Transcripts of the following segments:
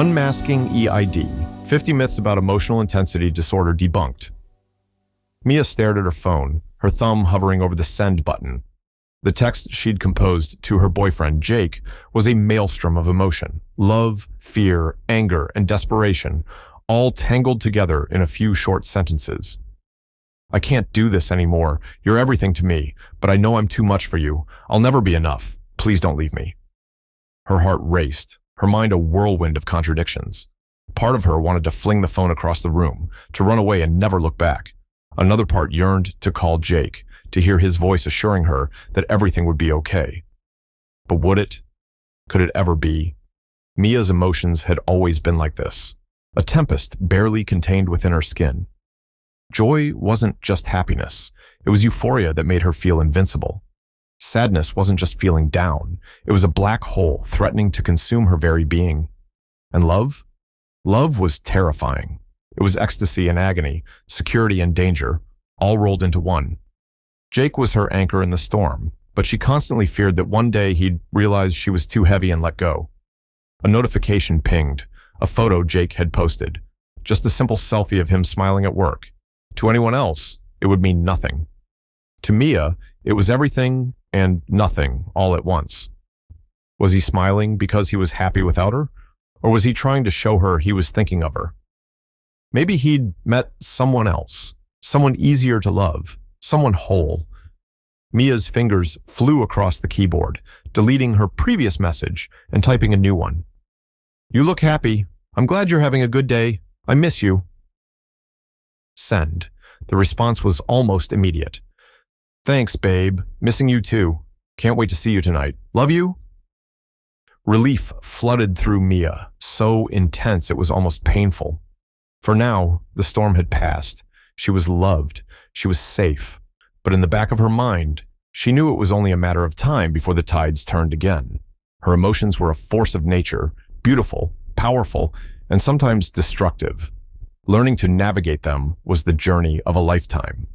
Unmasking EID, 50 Myths About Emotional Intensity Disorder Debunked. Mia stared at her phone, her thumb hovering over the send button. The text she'd composed to her boyfriend, Jake, was a maelstrom of emotion. Love, fear, anger, and desperation, all tangled together in a few short sentences. I can't do this anymore. You're everything to me, but I know I'm too much for you. I'll never be enough. Please don't leave me. Her heart raced, her mind a whirlwind of contradictions. Part of her wanted to fling the phone across the room, to run away and never look back. Another part yearned to call Jake, to hear his voice assuring her that everything would be okay. But would it? Could it ever be? Mia's emotions had always been like this, a tempest barely contained within her skin. Joy wasn't just happiness, it was euphoria that made her feel invincible. Sadness wasn't just feeling down, it was a black hole threatening to consume her very being. And love? Love was terrifying. It was ecstasy and agony, security and danger, all rolled into one. Jake was her anchor in the storm, but she constantly feared that one day he'd realize she was too heavy and let go. A notification pinged, a photo Jake had posted, just a simple selfie of him smiling at work. To anyone else, it would mean nothing. To Mia, it was everything and nothing all at once. Was he smiling because he was happy without her? Or was he trying to show her he was thinking of her? Maybe he'd met someone else, someone easier to love, someone whole. Mia's fingers flew across the keyboard, deleting her previous message and typing a new one. You look happy. I'm glad you're having a good day. I miss you. Send. The response was almost immediate. Thanks, babe. Missing you too. Can't wait to see you tonight. Love you. Relief flooded through Mia, so intense it was almost painful. For now, the storm had passed. She was loved. She was safe. But in the back of her mind, she knew it was only a matter of time before the tides turned again. Her emotions were a force of nature, beautiful, powerful, and sometimes destructive. Learning to navigate them was the journey of a lifetime.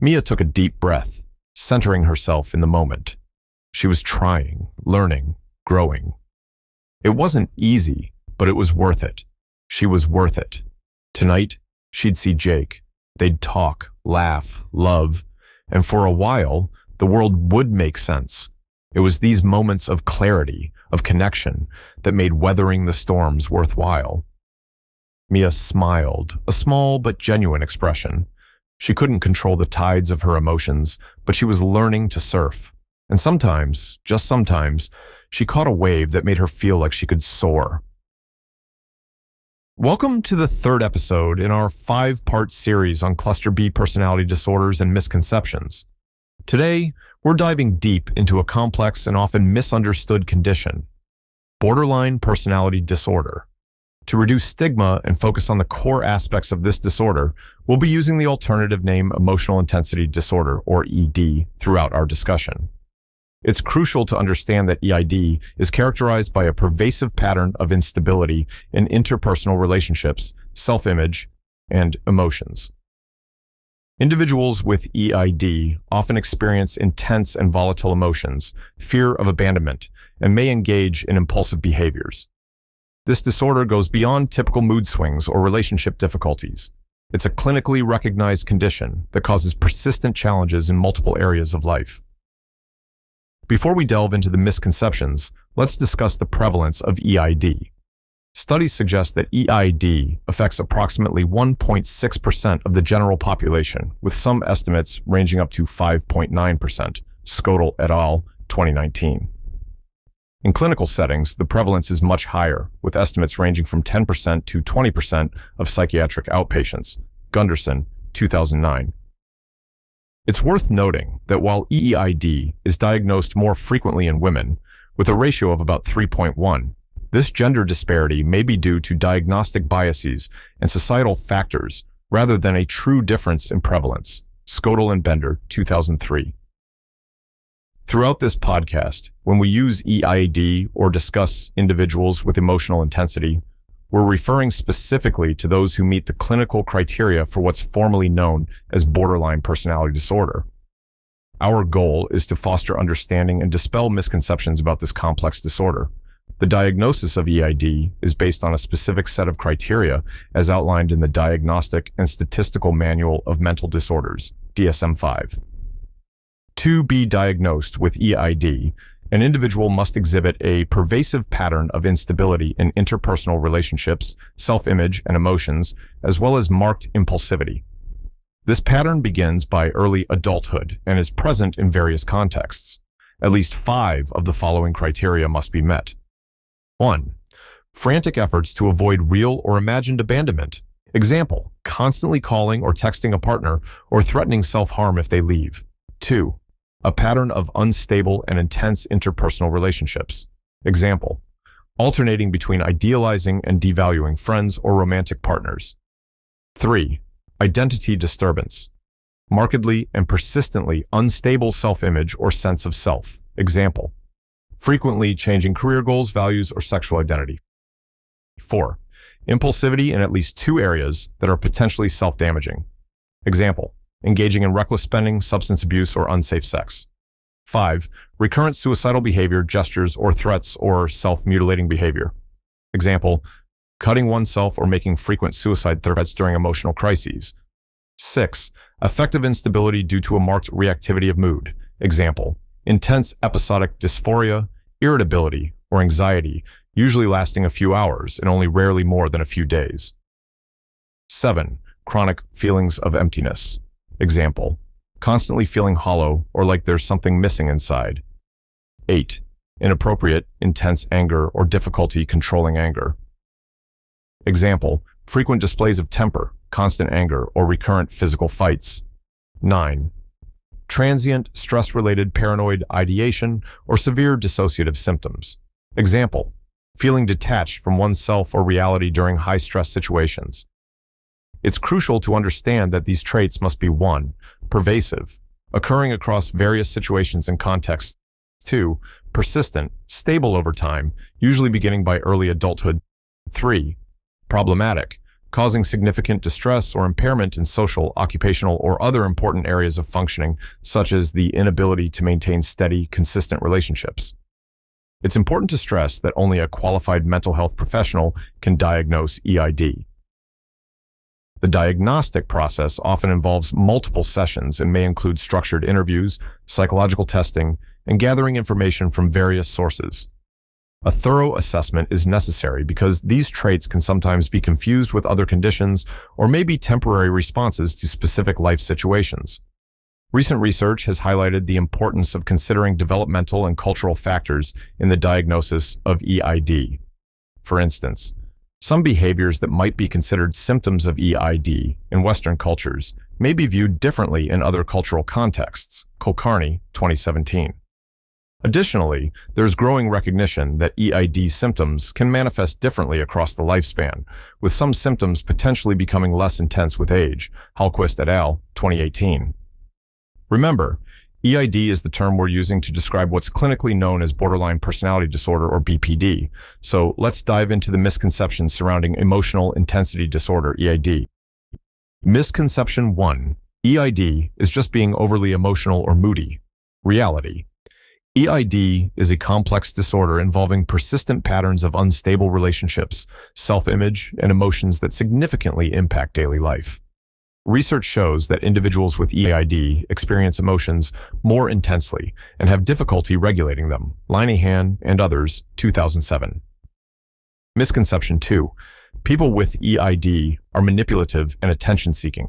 Mia took a deep breath, centering herself in the moment. She was trying, learning, growing. It wasn't easy, but it was worth it. She was worth it. Tonight, she'd see Jake. They'd talk, laugh, love, and for a while, the world would make sense. It was these moments of clarity, of connection, that made weathering the storms worthwhile. Mia smiled, a small but genuine expression. She couldn't control the tides of her emotions, but she was learning to surf. And sometimes, just sometimes, she caught a wave that made her feel like she could soar. Welcome to the third episode in our 5-part series on Cluster B personality disorders and misconceptions. Today, we're diving deep into a complex and often misunderstood condition, borderline personality disorder. To reduce stigma and focus on the core aspects of this disorder, we'll be using the alternative name emotional intensity disorder, or ED, throughout our discussion. It's crucial to understand that EID is characterized by a pervasive pattern of instability in interpersonal relationships, self-image, and emotions. Individuals with EID often experience intense and volatile emotions, fear of abandonment, and may engage in impulsive behaviors. This disorder goes beyond typical mood swings or relationship difficulties. It's a clinically recognized condition that causes persistent challenges in multiple areas of life. Before we delve into the misconceptions, let's discuss the prevalence of EID. Studies suggest that EID affects approximately 1.6% of the general population, with some estimates ranging up to 5.9%, Skotal et al., 2019. In clinical settings, the prevalence is much higher, with estimates ranging from 10% to 20% of psychiatric outpatients, Gunderson, 2009. It's worth noting that while EID is diagnosed more frequently in women, with a ratio of about 3.1, this gender disparity may be due to diagnostic biases and societal factors rather than a true difference in prevalence, Skotal and Bender, 2003. Throughout this podcast, when we use EID or discuss individuals with emotional intensity, we're referring specifically to those who meet the clinical criteria for what's formally known as borderline personality disorder. Our goal is to foster understanding and dispel misconceptions about this complex disorder. The diagnosis of EID is based on a specific set of criteria as outlined in the Diagnostic and Statistical Manual of Mental Disorders, DSM-5. To be diagnosed with EID, an individual must exhibit a pervasive pattern of instability in interpersonal relationships, self-image, and emotions, as well as marked impulsivity. This pattern begins by early adulthood and is present in various contexts. At least 5 of the following criteria must be met. 1. Frantic efforts to avoid real or imagined abandonment. Example, constantly calling or texting a partner or threatening self-harm if they leave. 2. A pattern of unstable and intense interpersonal relationships. Example, alternating between idealizing and devaluing friends or romantic partners. 3. Identity disturbance. Markedly and persistently unstable self-image or sense of self. Example, frequently changing career goals, values, or sexual identity. 4. Impulsivity in at least 2 areas that are potentially self-damaging. Example, engaging in reckless spending, substance abuse, or unsafe sex. 5. Recurrent suicidal behavior, gestures, or threats, or self-mutilating behavior. Example, cutting oneself or making frequent suicide threats during emotional crises. 6. Affective instability due to a marked reactivity of mood. Example, intense episodic dysphoria, irritability, or anxiety, usually lasting a few hours and only rarely more than a few days. 7. Chronic feelings of emptiness. Example, constantly feeling hollow or like there's something missing inside. 8. Inappropriate, intense anger or difficulty controlling anger. Example, frequent displays of temper, constant anger, or recurrent physical fights. 9. Transient, stress-related paranoid ideation or severe dissociative symptoms. Example, feeling detached from oneself or reality during high-stress situations. It's crucial to understand that these traits must be 1. Pervasive, occurring across various situations and contexts. 2. Persistent, stable over time, usually beginning by early adulthood. 3. Problematic, causing significant distress or impairment in social, occupational, or other important areas of functioning, such as the inability to maintain steady, consistent relationships. It's important to stress that only a qualified mental health professional can diagnose EID. The diagnostic process often involves multiple sessions and may include structured interviews, psychological testing, and gathering information from various sources. A thorough assessment is necessary because these traits can sometimes be confused with other conditions or may be temporary responses to specific life situations. Recent research has highlighted the importance of considering developmental and cultural factors in the diagnosis of EID. For instance, some behaviors that might be considered symptoms of EID in Western cultures may be viewed differently in other cultural contexts. Kulkarni, 2017. Additionally, there's growing recognition that EID symptoms can manifest differently across the lifespan, with some symptoms potentially becoming less intense with age. Hallquist et al., 2018. Remember, EID is the term we're using to describe what's clinically known as borderline personality disorder or BPD. So let's dive into the misconceptions surrounding emotional intensity disorder, EID. Misconception 1. EID is just being overly emotional or moody. Reality. EID is a complex disorder involving persistent patterns of unstable relationships, self-image, and emotions that significantly impact daily life. Research shows that individuals with EID experience emotions more intensely and have difficulty regulating them. Linehan and others, 2007. Misconception 2. People with EID are manipulative and attention-seeking.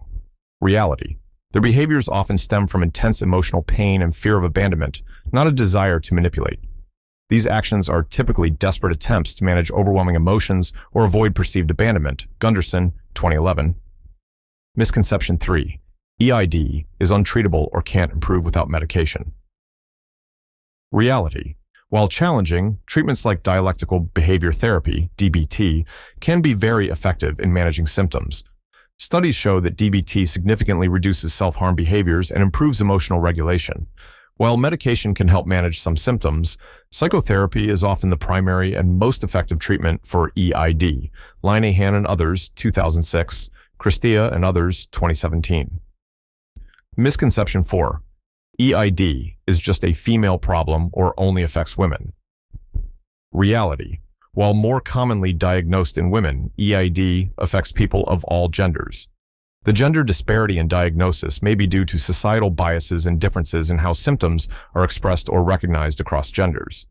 Reality. Their behaviors often stem from intense emotional pain and fear of abandonment, not a desire to manipulate. These actions are typically desperate attempts to manage overwhelming emotions or avoid perceived abandonment. Gunderson, 2011. Misconception 3. EID is untreatable or can't improve without medication. Reality. While challenging, treatments like Dialectical Behavior Therapy, DBT, can be very effective in managing symptoms. Studies show that DBT significantly reduces self-harm behaviors and improves emotional regulation. While medication can help manage some symptoms, psychotherapy is often the primary and most effective treatment for EID. Linehan and others, 2006, Christia and others, 2017. Misconception 4. EID is just a female problem or only affects women. Reality. While more commonly diagnosed in women, EID affects people of all genders. The gender disparity in diagnosis may be due to societal biases and differences in how symptoms are expressed or recognized across genders.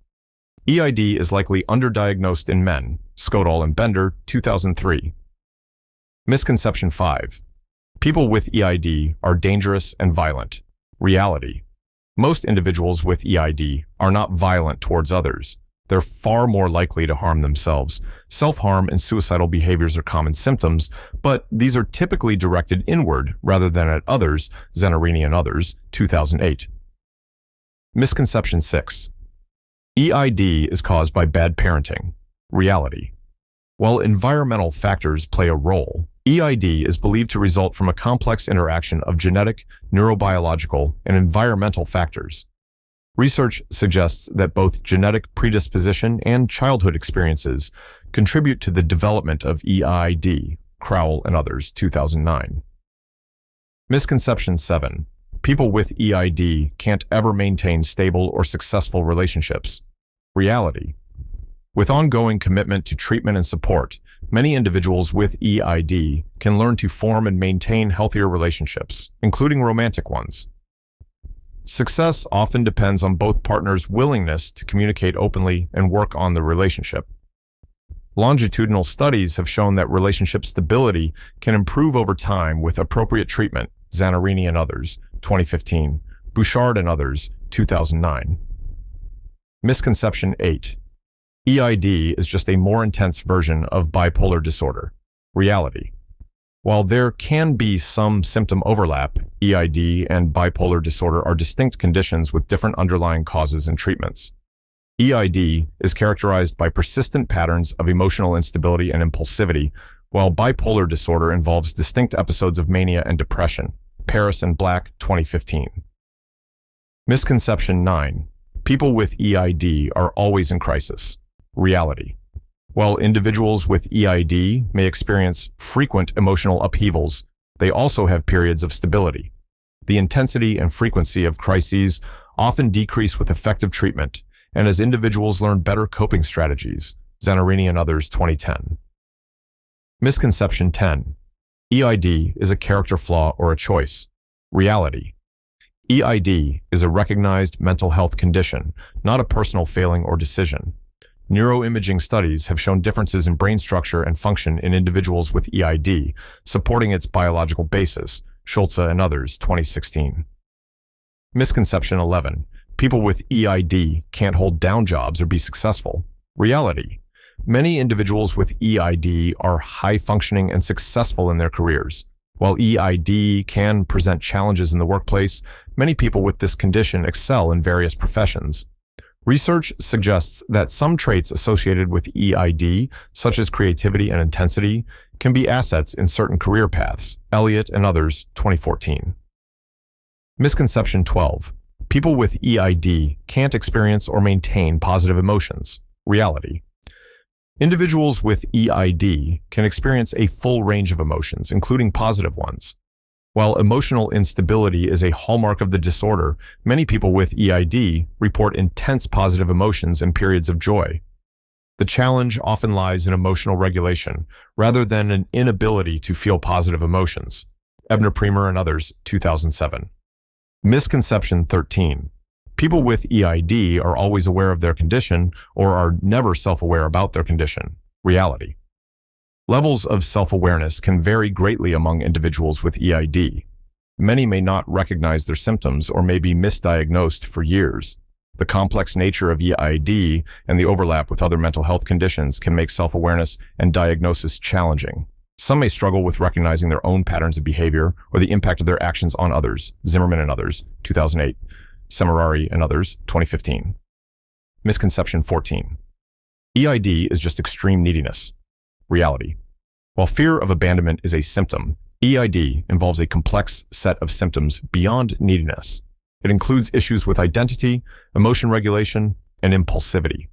EID is likely underdiagnosed in men, Skodal and Bender, 2003. Misconception 5. People with EID are dangerous and violent. Reality. Most individuals with EID are not violent towards others. They're far more likely to harm themselves. Self-harm and suicidal behaviors are common symptoms, but these are typically directed inward rather than at others, Zanarini and others, 2008. Misconception 6. EID is caused by bad parenting. Reality. While environmental factors play a role, EID is believed to result from a complex interaction of genetic, neurobiological, and environmental factors. Research suggests that both genetic predisposition and childhood experiences contribute to the development of EID, Crowell and others, 2009. Misconception 7. People with EID can't ever maintain stable or successful relationships. Reality. With ongoing commitment to treatment and support, many individuals with EID can learn to form and maintain healthier relationships, including romantic ones. Success often depends on both partners' willingness to communicate openly and work on the relationship. Longitudinal studies have shown that relationship stability can improve over time with appropriate treatment, Zanarini and others, 2015, Bouchard and others, 2009. Misconception 8. EID is just a more intense version of bipolar disorder. Reality. While there can be some symptom overlap, EID and bipolar disorder are distinct conditions with different underlying causes and treatments. EID is characterized by persistent patterns of emotional instability and impulsivity, while bipolar disorder involves distinct episodes of mania and depression. Paris and Black, 2015. Misconception 9. People with EID are always in crisis. Reality. While individuals with EID may experience frequent emotional upheavals, they also have periods of stability. The intensity and frequency of crises often decrease with effective treatment, and as individuals learn better coping strategies, Zanarini and others, 2010. Misconception 10. EID is a character flaw or a choice. Reality. EID is a recognized mental health condition, not a personal failing or decision. Neuroimaging studies have shown differences in brain structure and function in individuals with EID, supporting its biological basis, Schulze and others, 2016. Misconception 11. People with EID can't hold down jobs or be successful. Reality. Many individuals with EID are high-functioning and successful in their careers. While EID can present challenges in the workplace, many people with this condition excel in various professions. Research suggests that some traits associated with EID, such as creativity and intensity, can be assets in certain career paths. Elliott and others, 2014. Misconception 12. People with EID can't experience or maintain positive emotions. Reality. Individuals with EID can experience a full range of emotions, including positive ones. While emotional instability is a hallmark of the disorder, many people with EID report intense positive emotions and periods of joy. The challenge often lies in emotional regulation, rather than an inability to feel positive emotions. Ebner-Premer and others, 2007. Misconception 13. People with EID are always aware of their condition or are never self-aware about their condition. Reality. Levels of self-awareness can vary greatly among individuals with EID. Many may not recognize their symptoms or may be misdiagnosed for years. The complex nature of EID and the overlap with other mental health conditions can make self-awareness and diagnosis challenging. Some may struggle with recognizing their own patterns of behavior or the impact of their actions on others. Zimmerman and others, 2008. Semerari and others, 2015. Misconception 14. EID is just extreme neediness. Reality. While fear of abandonment is a symptom, EID involves a complex set of symptoms beyond neediness. It includes issues with identity, emotion regulation, and impulsivity.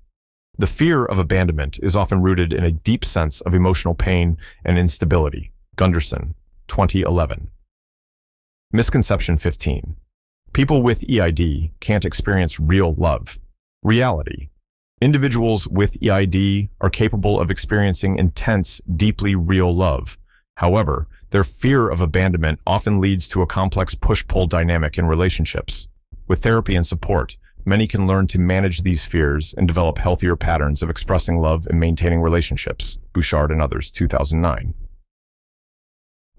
The fear of abandonment is often rooted in a deep sense of emotional pain and instability. Gunderson, 2011. Misconception 15. People with EID can't experience real love. Reality. Individuals with EID are capable of experiencing intense, deeply real love. However, their fear of abandonment often leads to a complex push-pull dynamic in relationships. With therapy and support, many can learn to manage these fears and develop healthier patterns of expressing love and maintaining relationships. Bouchard and others, 2009.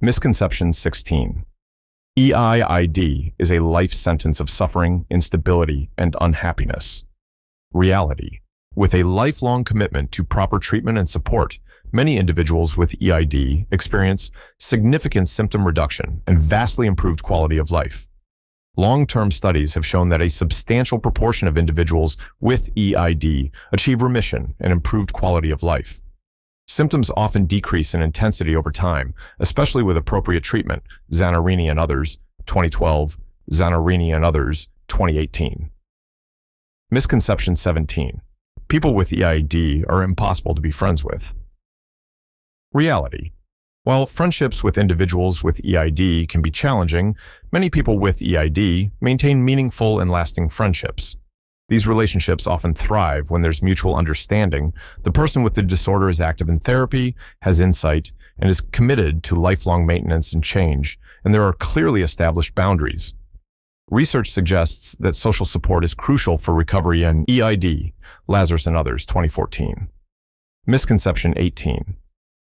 Misconception 16. EID is a life sentence of suffering, instability, and unhappiness. Reality. With a lifelong commitment to proper treatment and support, many individuals with EID experience significant symptom reduction and vastly improved quality of life. Long-term studies have shown that a substantial proportion of individuals with EID achieve remission and improved quality of life. Symptoms often decrease in intensity over time, especially with appropriate treatment. Zanarini and others, 2012, Zanarini and others, 2018. Misconception 17. People with EID are impossible to be friends with. Reality. While friendships with individuals with EID can be challenging, many people with EID maintain meaningful and lasting friendships. These relationships often thrive when there's mutual understanding, the person with the disorder is active in therapy, has insight, and is committed to lifelong maintenance and change, and there are clearly established boundaries. Research suggests that social support is crucial for recovery in EID, Lazarus and others, 2014. Misconception 18.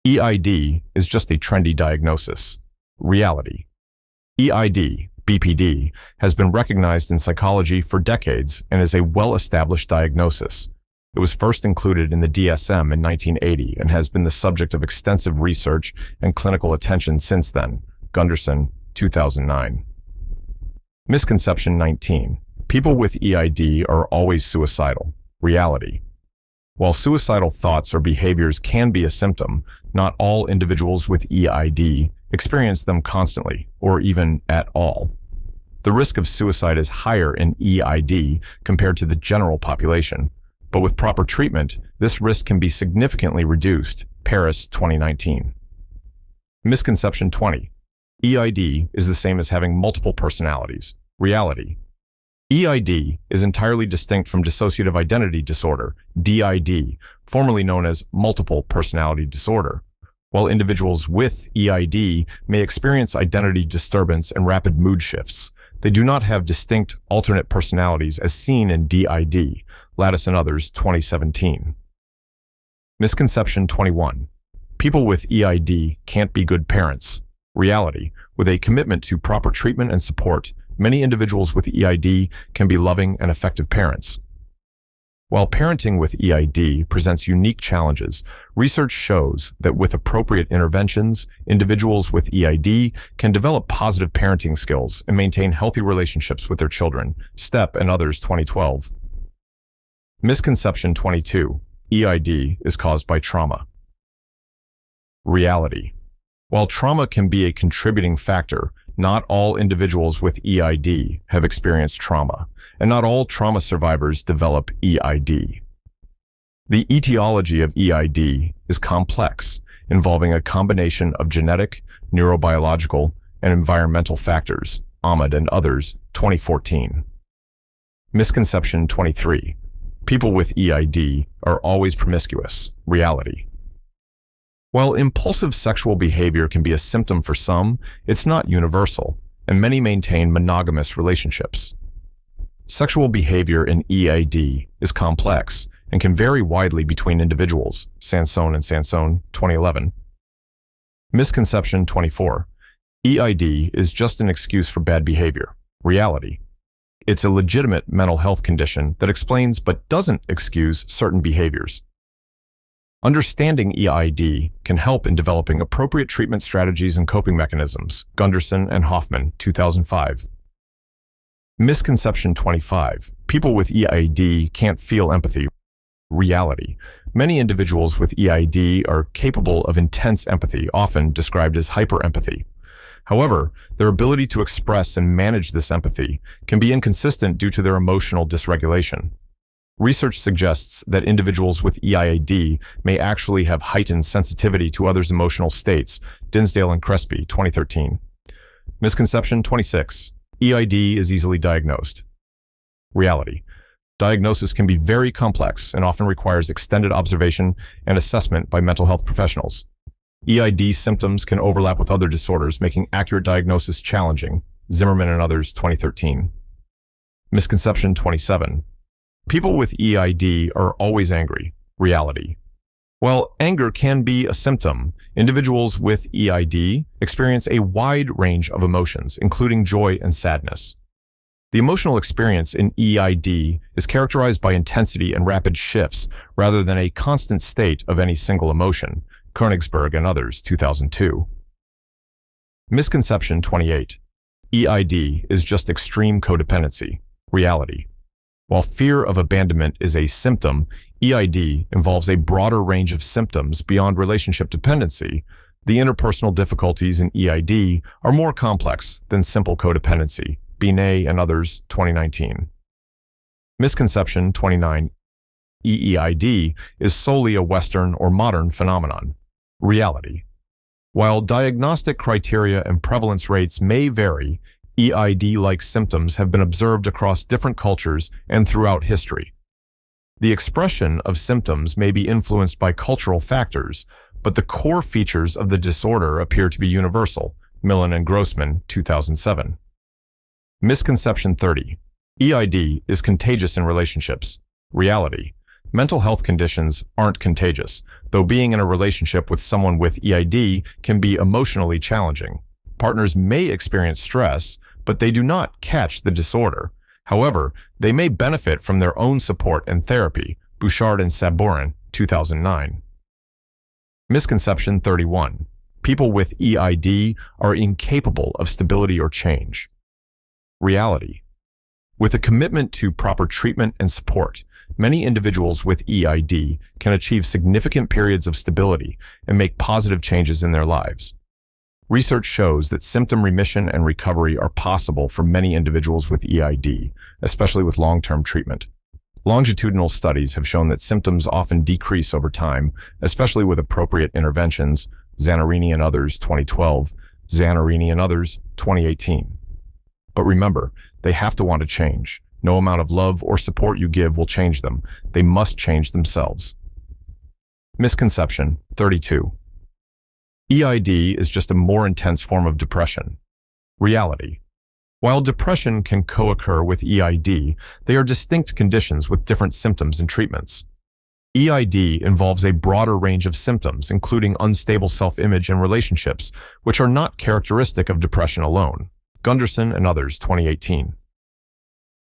EID is just a trendy diagnosis. Reality. EID, BPD, has been recognized in psychology for decades and is a well-established diagnosis. It was first included in the DSM in 1980 and has been the subject of extensive research and clinical attention since then. Gunderson, 2009. Misconception 19. People with EID are always suicidal. Reality. While suicidal thoughts or behaviors can be a symptom, not all individuals with EID experience them constantly or even at all. The risk of suicide is higher in EID compared to the general population, but with proper treatment, this risk can be significantly reduced. Paris, 2019. Misconception 20. EID is the same as having multiple personalities. Reality. EID is entirely distinct from dissociative identity disorder, DID, formerly known as multiple personality disorder. While individuals with EID may experience identity disturbance and rapid mood shifts, they do not have distinct alternate personalities as seen in DID, Lattice and others, 2017. Misconception 21. People with EID can't be good parents. Reality. With a commitment to proper treatment and support, many individuals with EID can be loving and effective parents. While parenting with EID presents unique challenges, research shows that with appropriate interventions, individuals with EID can develop positive parenting skills and maintain healthy relationships with their children. Stepp and others, 2012. Misconception 22. EID is caused by trauma. Reality. While trauma can be a contributing factor, not all individuals with EID have experienced trauma, and not all trauma survivors develop EID. The etiology of EID is complex, involving a combination of genetic, neurobiological, and environmental factors. Ahmed and others, 2014. Misconception 23. People with EID are always promiscuous. Reality. While impulsive sexual behavior can be a symptom for some, it's not universal, and many maintain monogamous relationships. Sexual behavior in EID is complex and can vary widely between individuals. Sansone and Sansone, 2011. Misconception 24. EID is just an excuse for bad behavior. Reality. It's a legitimate mental health condition that explains but doesn't excuse certain behaviors. Understanding EID can help in developing appropriate treatment strategies and coping mechanisms. Gunderson and Hoffman, 2005. Misconception 25. People with EID can't feel empathy. Reality. Many individuals with EID are capable of intense empathy, often described as hyperempathy. However, their ability to express and manage this empathy can be inconsistent due to their emotional dysregulation. Research suggests that individuals with EID may actually have heightened sensitivity to others' emotional states. Dinsdale and Crespi, 2013. Misconception 26. EID is easily diagnosed. Reality. Diagnosis can be very complex and often requires extended observation and assessment by mental health professionals. EID symptoms can overlap with other disorders, making accurate diagnosis challenging. Zimmerman and others, 2013. Misconception 27. People with EID are always angry. Reality. While anger can be a symptom, individuals with EID experience a wide range of emotions, including joy and sadness. The emotional experience in EID is characterized by intensity and rapid shifts rather than a constant state of any single emotion. Koenigsberg and others, 2002. Misconception 28. EID is just extreme codependency. Reality. While fear of abandonment is a symptom, EID involves a broader range of symptoms beyond relationship dependency. The interpersonal difficulties in EID are more complex than simple codependency. Binet and others, 2019. Misconception 29. EID is solely a Western or modern phenomenon. Reality. While diagnostic criteria and prevalence rates may vary, EID-like symptoms have been observed across different cultures and throughout history. The expression of symptoms may be influenced by cultural factors, but the core features of the disorder appear to be universal. Millen and Grossman, 2007. Misconception 30. EID is contagious in relationships. Reality. Mental health conditions aren't contagious, though being in a relationship with someone with EID can be emotionally challenging. Partners may experience stress, but they do not catch the disorder. However, they may benefit from their own support and therapy. Bouchard and Sabourin, 2009. Misconception 31. People with EID are incapable of stability or change. Reality. With a commitment to proper treatment and support, many individuals with EID can achieve significant periods of stability and make positive changes in their lives. Research shows that symptom remission and recovery are possible for many individuals with EID, especially with long-term treatment. Longitudinal studies have shown that symptoms often decrease over time, especially with appropriate interventions. Zannarini and others, 2012. Zannarini and others, 2018. But remember, they have to want to change. No amount of love or support you give will change them. They must change themselves. Misconception 32. EID is just a more intense form of depression. Reality. While depression can co-occur with EID, they are distinct conditions with different symptoms and treatments. EID involves a broader range of symptoms, including unstable self-image and relationships, which are not characteristic of depression alone. Gunderson and others, 2018.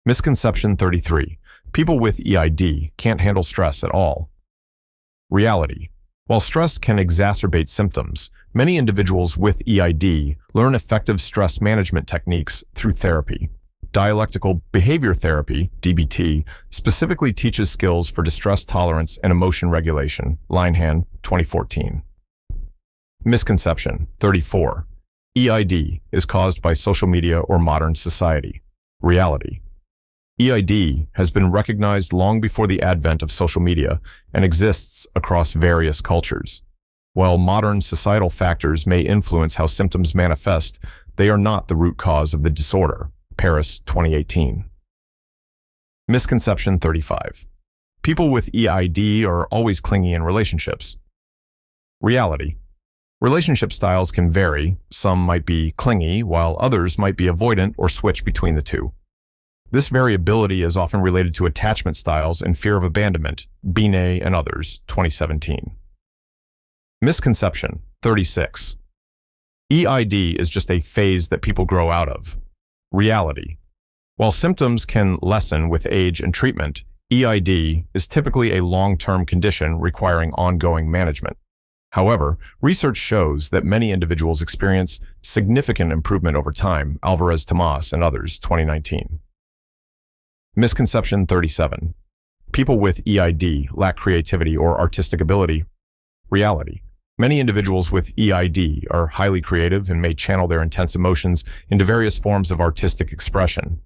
Misconception 33. People with EID can't handle stress at all. Reality. While stress can exacerbate symptoms, many individuals with EID learn effective stress management techniques through therapy. Dialectical Behavior Therapy, DBT, specifically teaches skills for distress tolerance and emotion regulation. Linehan, 2014. Misconception 34. EID is caused by social media or modern society. Reality. EID has been recognized long before the advent of social media and exists across various cultures. While modern societal factors may influence how symptoms manifest, they are not the root cause of the disorder. Paris, 2018. Misconception 35. People with EID are always clingy in relationships. Reality. Relationship styles can vary. Some might be clingy, while others might be avoidant or switch between the two. This variability is often related to attachment styles and fear of abandonment. Binet and others, 2017. Misconception 36. EID is just a phase that people grow out of. Reality. While symptoms can lessen with age and treatment, EID is typically a long-term condition requiring ongoing management. However, research shows that many individuals experience significant improvement over time. Alvarez-Tomas and others, 2019. Misconception 37. People with EID lack creativity or artistic ability. Reality. Many individuals with EID are highly creative and may channel their intense emotions into various forms of artistic expression.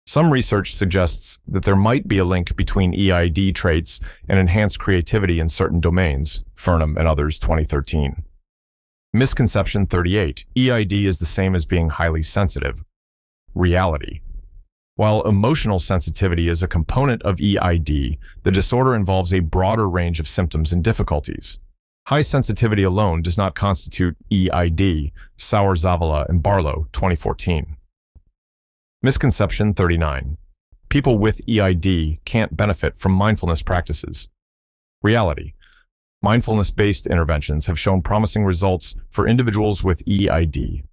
Some research suggests that there might be a link between EID traits and enhanced creativity in certain domains. Furnham and others, 2013. Misconception 38. EID is the same as being highly sensitive. Reality. While emotional sensitivity is a component of EID, the disorder involves a broader range of symptoms and difficulties. High sensitivity alone does not constitute EID, Sauer, Zavala, and Barlow, 2014. Misconception 39. People with EID can't benefit from mindfulness practices. Reality. Mindfulness-based interventions have shown promising results for individuals with EID.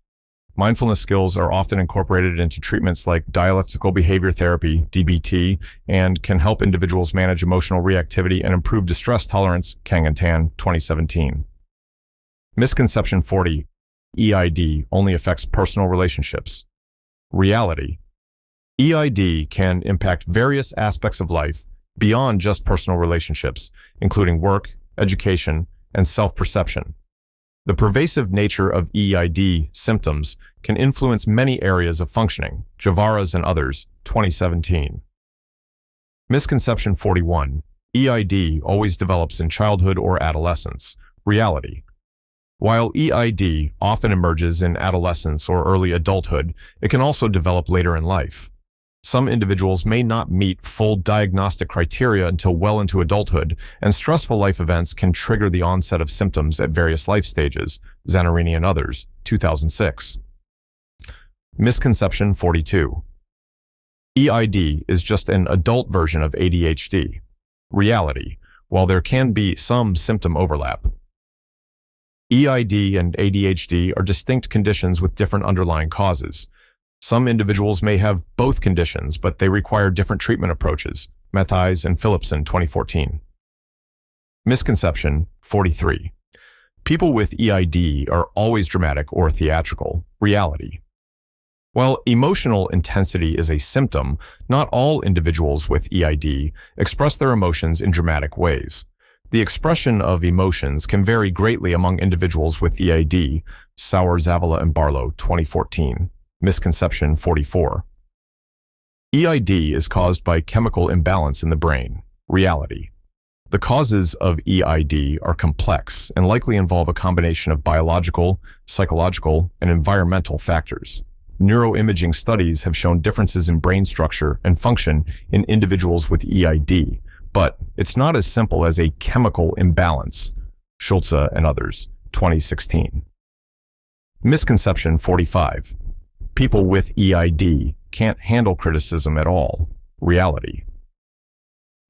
Mindfulness skills are often incorporated into treatments like Dialectical Behavior Therapy, DBT, and can help individuals manage emotional reactivity and improve distress tolerance, Kang and Tan, 2017. Misconception 40. EID only affects personal relationships. Reality. EID can impact various aspects of life beyond just personal relationships, including work, education, and self-perception. The pervasive nature of EID symptoms can influence many areas of functioning, Javaras and others, 2017. Misconception 41. EID always develops in childhood or adolescence. Reality. While EID often emerges in adolescence or early adulthood, it can also develop later in life. Some individuals may not meet full diagnostic criteria until well into adulthood, and stressful life events can trigger the onset of symptoms at various life stages, Zanarini and others, 2006. Misconception 42. EID is just an adult version of ADHD. Reality. While there can be some symptom overlap, EID and ADHD are distinct conditions with different underlying causes. Some individuals may have both conditions, but they require different treatment approaches, Mathies and Philipson, 2014. Misconception 43. People with EID are always dramatic or theatrical. Reality. While emotional intensity is a symptom, not all individuals with EID express their emotions in dramatic ways. The expression of emotions can vary greatly among individuals with EID, Sauer, Zavala, and Barlow, 2014. Misconception 44. EID is caused by chemical imbalance in the brain. Reality. The causes of EID are complex and likely involve a combination of biological, psychological, and environmental factors. Neuroimaging studies have shown differences in brain structure and function in individuals with EID, but it's not as simple as a chemical imbalance. Schulze and others, 2016. Misconception 45. People with EID can't handle criticism at all. Reality.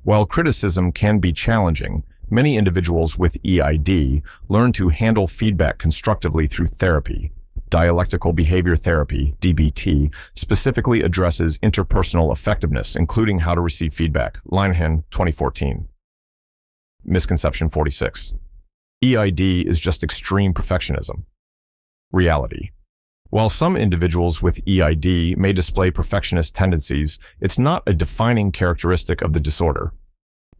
While criticism can be challenging, many individuals with EID learn to handle feedback constructively through therapy. Dialectical Behavior Therapy, DBT, specifically addresses interpersonal effectiveness, including how to receive feedback. Linehan, 2014. Misconception 46. EID is just extreme perfectionism. Reality. While some individuals with EID may display perfectionist tendencies, it's not a defining characteristic of the disorder.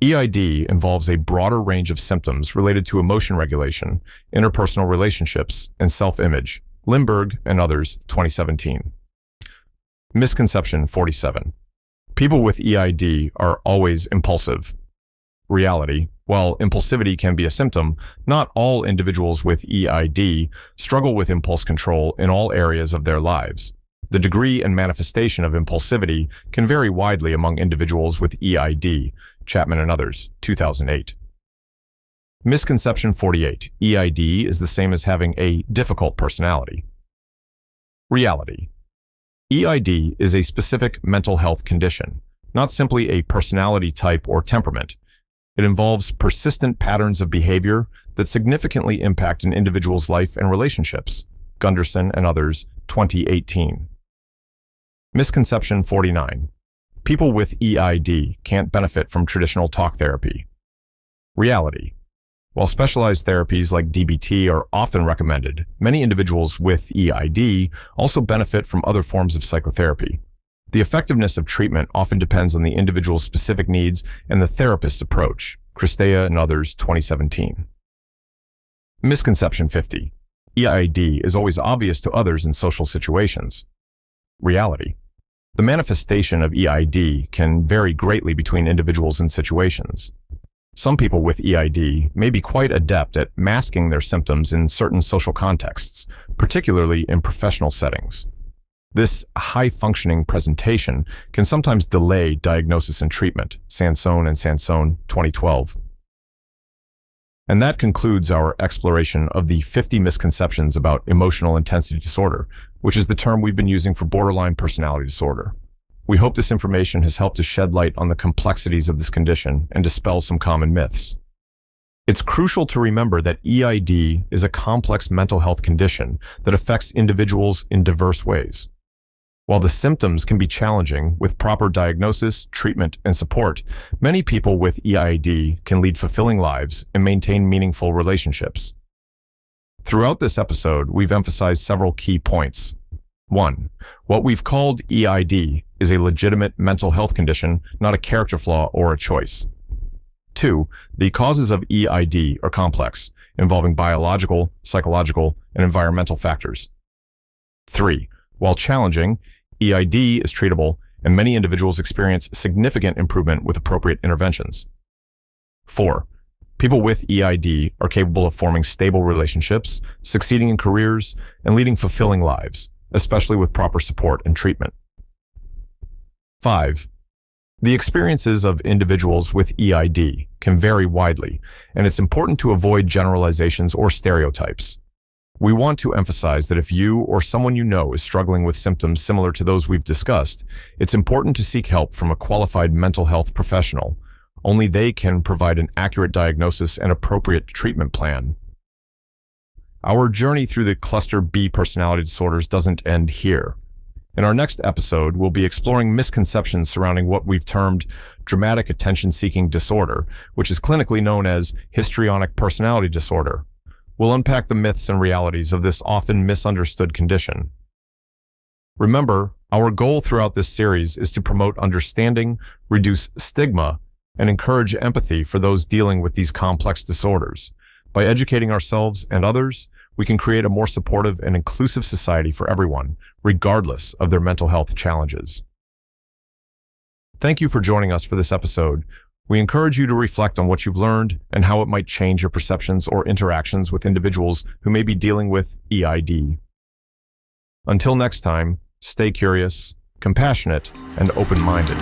EID involves a broader range of symptoms related to emotion regulation, interpersonal relationships, and self-image. Limburg and others, 2017. Misconception 47. People with EID are always impulsive. Reality. While impulsivity can be a symptom, not all individuals with EID struggle with impulse control in all areas of their lives. The degree and manifestation of impulsivity can vary widely among individuals with EID, Chapman and others, 2008. Misconception 48. EID is the same as having a difficult personality. Reality. EID is a specific mental health condition, not simply a personality type or temperament. It involves persistent patterns of behavior that significantly impact an individual's life and relationships. Gunderson and others, 2018. Misconception 49. People with EID can't benefit from traditional talk therapy. Reality. While specialized therapies like DBT are often recommended, many individuals with EID also benefit from other forms of psychotherapy. The effectiveness of treatment often depends on the individual's specific needs and the therapist's approach. Christea and others, 2017. Misconception 50. EID is always obvious to others in social situations. Reality. The manifestation of EID can vary greatly between individuals and situations. Some people with EID may be quite adept at masking their symptoms in certain social contexts, particularly in professional settings. This high-functioning presentation can sometimes delay diagnosis and treatment, Sansone and Sansone, 2012. And that concludes our exploration of the 50 misconceptions about emotional intensity disorder, which is the term we've been using for borderline personality disorder. We hope this information has helped to shed light on the complexities of this condition and dispel some common myths. It's crucial to remember that EID is a complex mental health condition that affects individuals in diverse ways. While the symptoms can be challenging, with proper diagnosis, treatment, and support, many people with EID can lead fulfilling lives and maintain meaningful relationships. Throughout this episode, we've emphasized several key points. 1. What we've called EID is a legitimate mental health condition, not a character flaw or a choice. 2. The causes of EID are complex, involving biological, psychological, and environmental factors. 3. While challenging, EID is treatable, and many individuals experience significant improvement with appropriate interventions. 4. People with EID are capable of forming stable relationships, succeeding in careers, and leading fulfilling lives, especially with proper support and treatment. 5. The experiences of individuals with EID can vary widely, and it's important to avoid generalizations or stereotypes. We want to emphasize that if you or someone you know is struggling with symptoms similar to those we've discussed, it's important to seek help from a qualified mental health professional. Only they can provide an accurate diagnosis and appropriate treatment plan. Our journey through the cluster B personality disorders doesn't end here. In our next episode, we'll be exploring misconceptions surrounding what we've termed dramatic attention-seeking disorder, which is clinically known as histrionic personality disorder. We'll unpack the myths and realities of this often misunderstood condition. Remember, our goal throughout this series is to promote understanding, reduce stigma, and encourage empathy for those dealing with these complex disorders. By educating ourselves and others, we can create a more supportive and inclusive society for everyone, regardless of their mental health challenges. Thank you for joining us for this episode. We encourage you to reflect on what you've learned and how it might change your perceptions or interactions with individuals who may be dealing with EID. Until next time, stay curious, compassionate, and open-minded.